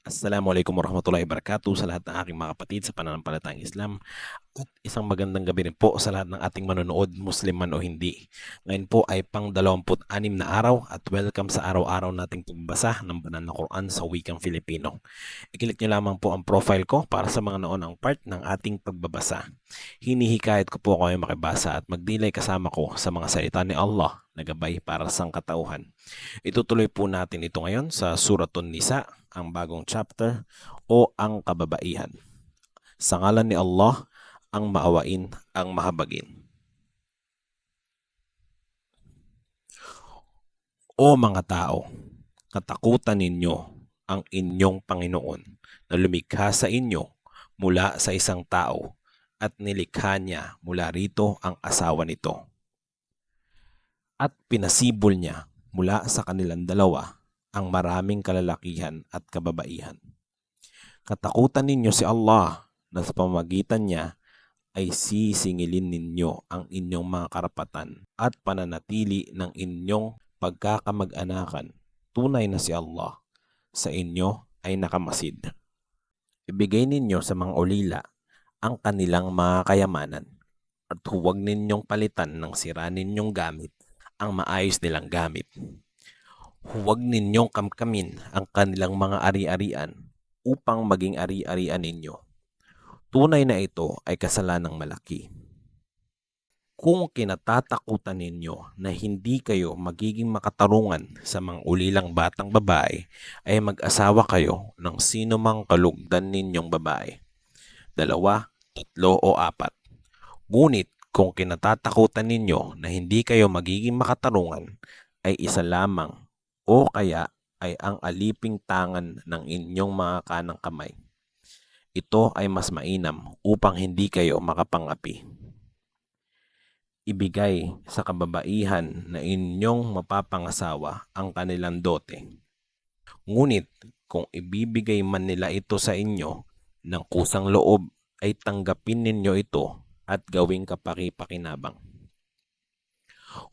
Assalamualaikum warahmatullahi wabarakatuh sa lahat ng aking mga kapatid sa pananampalatayang Islam at isang magandang gabi rin po sa lahat ng ating manonood, Muslim man o hindi. Ngayon po ay pang 26 na araw at welcome sa araw-araw nating pagbasa ng banal na Quran sa wikang Filipino. Ikilik niyo lamang po ang profile ko para sa mga naunang part ng ating pagbabasa. Hinihikayat ko po kayo makibasa at magdilay kasama ko sa mga salita ni Allah na gabay para sa sangkatauhan. Itutuloy po natin ito ngayon sa Suratun Nisa, ang bagong chapter o ang kababaihan. Sa ngalan ni Allah, ang maawain, ang mahabagin. O mga tao, katakutan ninyo ang inyong Panginoon na lumikha sa inyo mula sa isang tao at nilikha niya mula rito ang asawa nito. At pinasibol niya mula sa kanilang dalawa ang maraming kalalakihan at kababaihan. Katakutan ninyo si Allah na sa pamamagitan niya ay sisingilin ninyo ang inyong mga karapatan at pananatili ng inyong pagkakamag-anakan. Tunay na si Allah sa inyo ay nakamasid. Ibigay ninyo sa mga ulila ang kanilang mga kayamanan at huwag ninyong palitan ng sira ninyong gamit ang maayos nilang gamit. Huwag ninyong kamkamin ang kanilang mga ari-arian upang maging ari-arian ninyo. Tunay na ito ay kasalanang malaki. Kung kinatatakutan ninyo na hindi kayo magiging makatarungan sa mga ulilang batang babae, ay mag-asawa kayo ng sino mang kalugdan ninyong babae. 2, 3 o 4. Ngunit kung kinatatakutan ninyo na hindi kayo magiging makatarungan, ay isa lamang o kaya ay ang aliping tangan ng inyong mga kanang kamay. Ito ay mas mainam upang hindi kayo makapangapi. Ibigay sa kababaihan na inyong mapapangasawa ang kanilang dote. Ngunit kung ibibigay man nila ito sa inyo ng kusang loob, ay tanggapin ninyo ito at gawing kapaki-pakinabang.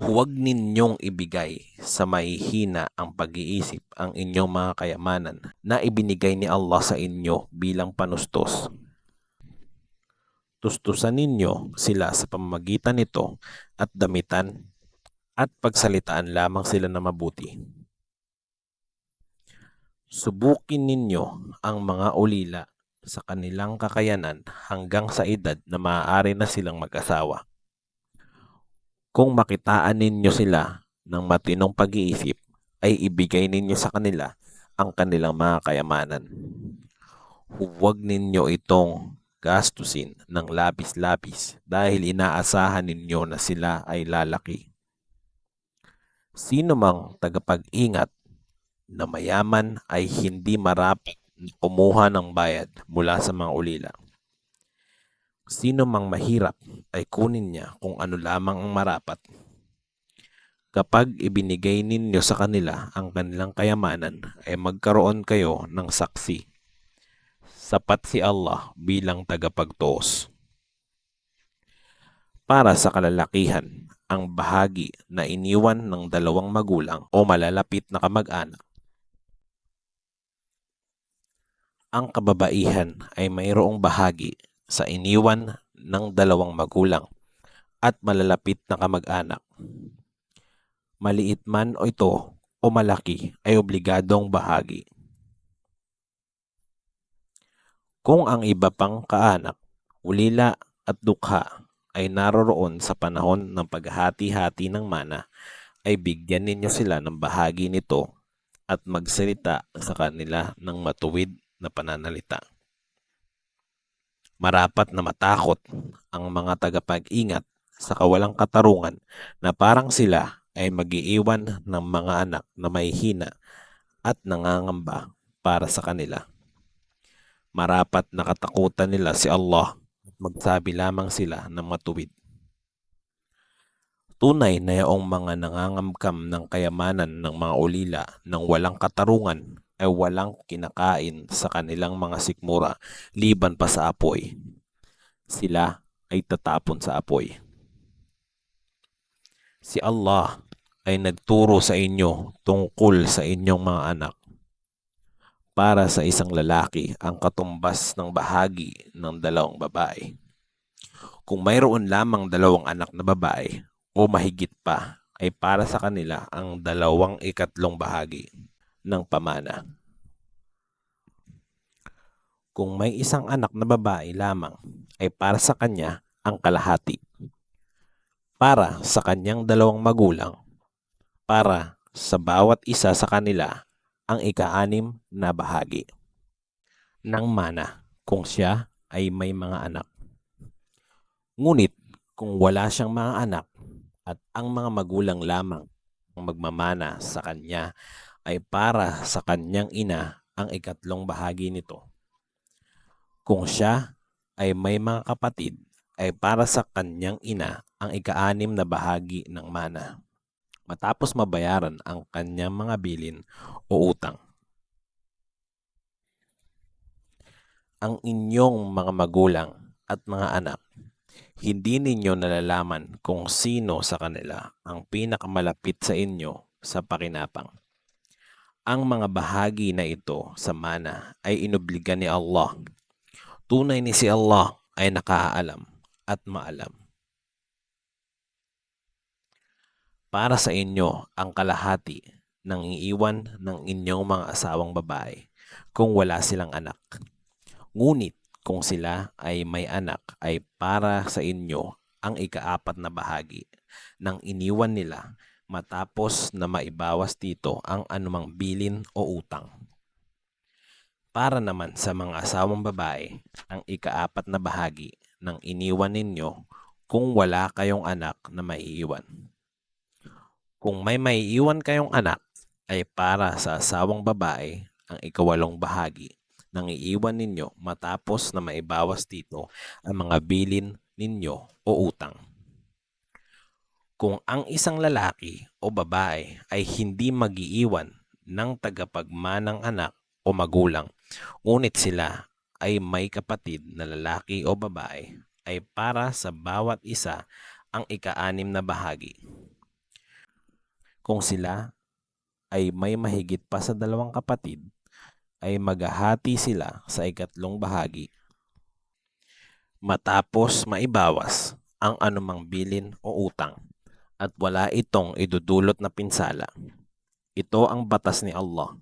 Huwag ninyong ibigay sa mahihina ang pag-iisip ang inyong mga kayamanan na ibinigay ni Allah sa inyo bilang panustos. Tustusan ninyo sila sa pamamagitan nito at damitan at pagsalitaan lamang sila na mabuti. Subukin ninyo ang mga ulila sa kanilang kakayanan hanggang sa edad na maaari na silang mag-asawa. Kung makitaan ninyo sila ng matinong pag-iisip, ay ibigay ninyo sa kanila ang kanilang mga kayamanan. Huwag ninyo itong gastusin ng labis-labis dahil inaasahan ninyo na sila ay lalaki. Sino mang tagapag-ingat na mayaman ay hindi marapat na kumuha ng bayad mula sa mga ulila. Sino mang mahirap ay kunin niya kung ano lamang ang marapat. Kapag ibinigay ninyo sa kanila ang kanilang kayamanan, ay magkaroon kayo ng saksi. Sapat si Allah bilang tagapagtuos. Para sa kalalakihan, ang bahagi na iniwan ng dalawang magulang o malalapit na kamag-anak. Ang kababaihan ay mayroong bahagi sa iniwan ng dalawang magulang at malalapit na kamag-anak. Maliit man o ito o malaki ay obligadong bahagi. Kung ang iba pang kaanak, ulila at dukha ay naroroon sa panahon ng paghati-hati ng mana, ay bigyan ninyo sila ng bahagi nito at magsalita sa kanila ng matuwid na pananalita. Marapat na matakot ang mga tagapag-ingat sa kawalang katarungan na parang sila ay mag-iiwan ng mga anak na may hina at nangangamba para sa kanila. Marapat na katakutan nila si Allah at magsabi lamang sila ng matuwid. Tunay na yaong mga nangangamkam ng kayamanan ng mga ulila ng walang katarungan ay walang kinakain sa kanilang mga sikmura liban pa sa apoy. Sila ay tatapon sa apoy. Si Allah ay nagturo sa inyo tungkol sa inyong mga anak. para sa isang lalaki ang katumbas ng bahagi ng dalawang babae. Kung mayroon lamang 2 anak na babae o mahigit pa, ay para sa kanila ang 2/3 bahagi ng pamana. Kung may isang anak na babae lamang, ay para sa kanya ang kalahati. Para sa kanyang 2 magulang, para sa bawat isa sa kanila ang ika-6 na bahagi ng mana kung siya ay may mga anak. Ngunit kung wala siyang mga anak at ang mga magulang lamang ang magmamana sa kanya, ay para sa kanyang ina ang 3 bahagi nito. Kung siya ay may mga kapatid, ay para sa kanyang ina ang ika-6 na bahagi ng mana, matapos mabayaran ang kanyang mga bilin o utang. Ang inyong mga magulang at mga anak, hindi ninyo nalalaman kung sino sa kanila ang pinakamalapit sa inyo sa pakinapang. Ang mga bahagi na ito sa mana ay inobliga ni Allah. Tunay ni si Allah ay nakaalam at maalam. Para sa inyo ang kalahati ng iiwan ng inyong mga asawang babae kung wala silang anak. Ngunit kung sila ay may anak, ay para sa inyo ang ika-4 na bahagi ng iniwan nila, matapos na maibawas dito ang anumang bilin o utang. Para naman sa mga asawang babae, ang ika-4 na bahagi ng iniwan ninyo kung wala kayong anak na maiiwan. Kung may maiiwan kayong anak, ay para sa asawang babae ang ika-8 bahagi ng iiwan ninyo, matapos na maibawas dito ang mga bilin ninyo o utang. Kung ang isang lalaki o babae ay hindi mag-iiwan ng tagapagmanang anak o magulang, ngunit sila ay may kapatid na lalaki o babae, ay para sa bawat isa ang ika-6 na bahagi. Kung sila ay may mahigit pa sa 2 kapatid, ay maghahati sila sa 3 bahagi, matapos maibawas ang anumang bilin o utang, at wala itong idudulot na pinsala. Ito ang batas ni Allah.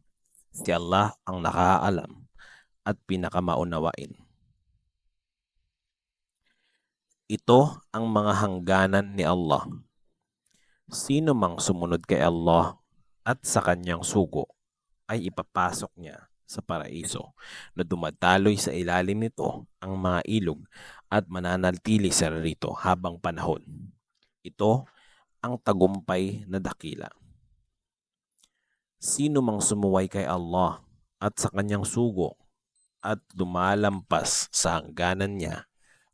Si Allah ang nakaalam at pinakamaunawain. Ito ang mga hangganan ni Allah. Sino mang sumunod kay Allah at sa kanyang sugo, ay ipapasok niya sa paraiso na dumadaloy sa ilalim nito ang mga ilog at mananatili sila rito habang panahon. Ito ang tagumpay na dakila. Sino mang sumuway kay Allah at sa kanyang sugo at lumalampas sa hangganan niya,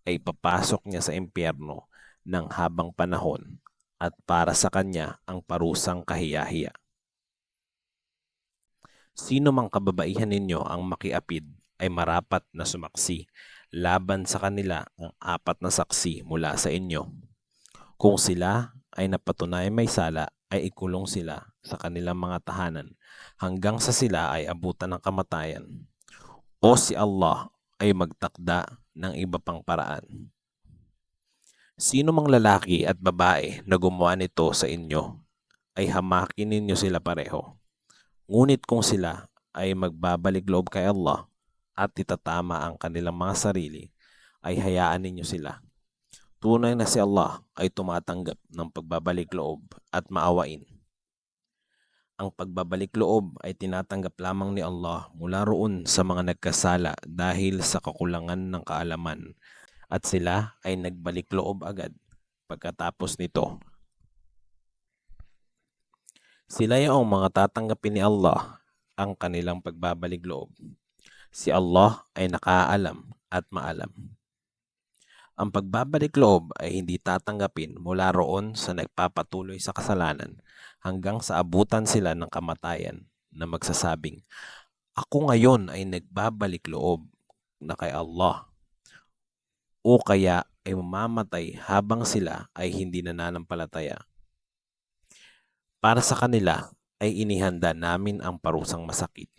ay papasok niya sa impyerno ng habang panahon, at para sa kanya ang parusang kahiyahiya. Sino mang kababaihan ninyo ang makiapid, ay marapat na sumaksi laban sa kanila ang 4 na saksi mula sa inyo. Kung sila ay napatunay may sala, ay ikulong sila sa kanilang mga tahanan hanggang sa sila ay abutan ng kamatayan, o si Allah ay magtakda ng iba pang paraan. Sino mang lalaki at babae na gumawa nito sa inyo, ay hamakin ninyo sila pareho. Ngunit kung sila ay magbabalik loob kay Allah at itatama ang kanilang mga sarili, ay hayaan ninyo sila. Tunay na si Allah ay tumatanggap ng pagbabalik loob at maawain. Ang pagbabalik loob ay tinatanggap lamang ni Allah mula roon sa mga nagkasala dahil sa kakulangan ng kaalaman, at sila ay nagbalik loob agad pagkatapos nito. Sila yung mga tatanggapin ni Allah ang kanilang pagbabalik loob. Si Allah ay nakaalam at maalam. Ang pagbabalik loob ay hindi tatanggapin mula roon sa nagpapatuloy sa kasalanan hanggang sa abutan sila ng kamatayan na magsasabing, "Ako ngayon ay nagbabalik loob na kay Allah," o kaya ay mamamatay habang sila ay hindi nananampalataya. Para sa kanila ay inihanda namin ang parusang masakit.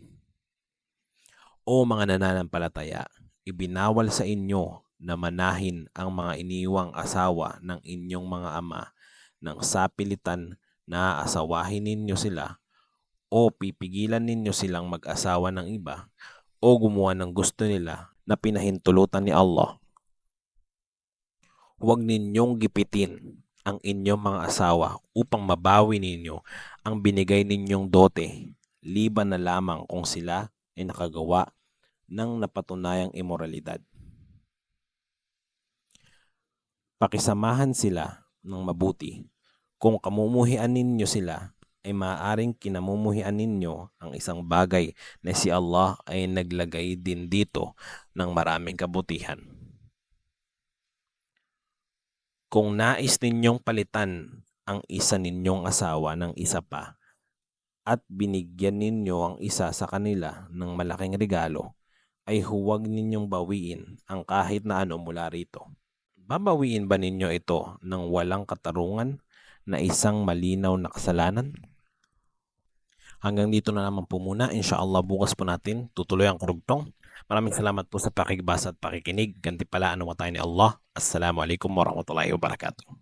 O mga nananampalataya, ibinawal sa inyo na manahin ang mga iniwang asawa ng inyong mga ama nang sapilitan na aasawahin ninyo sila o pipigilan ninyo silang mag-asawa ng iba o gumawa ng gusto nila na pinahintulutan ni Allah. Huwag ninyong gipitin ang inyong mga asawa upang mabawi ninyo ang binigay ninyong dote, liban na lamang kung sila ay nakagawa ng napatunayang imoralidad. Pakisamahan sila ng mabuti. Kung kamumuhian ninyo sila, ay maaaring kinamumuhian ninyo ang isang bagay na si Allah ay naglagay din dito ng maraming kabutihan. Kung nais ninyong palitan ang isa ninyong asawa ng isa pa at binigyan ninyo ang isa sa kanila ng malaking regalo, ay huwag ninyong bawiin ang kahit na ano mula rito. Babawiin ba ninyo ito ng walang katarungan na isang malinaw na kasalanan? Hanggang dito na naman po muna. Inshallah bukas po natin tutuloy ang kurugtong. Maraming salamat po sa pakikibasa at pakikinig. Ganti pala ano tayo ni Allah. Assalamualaikum warahmatullahi wabarakatuh.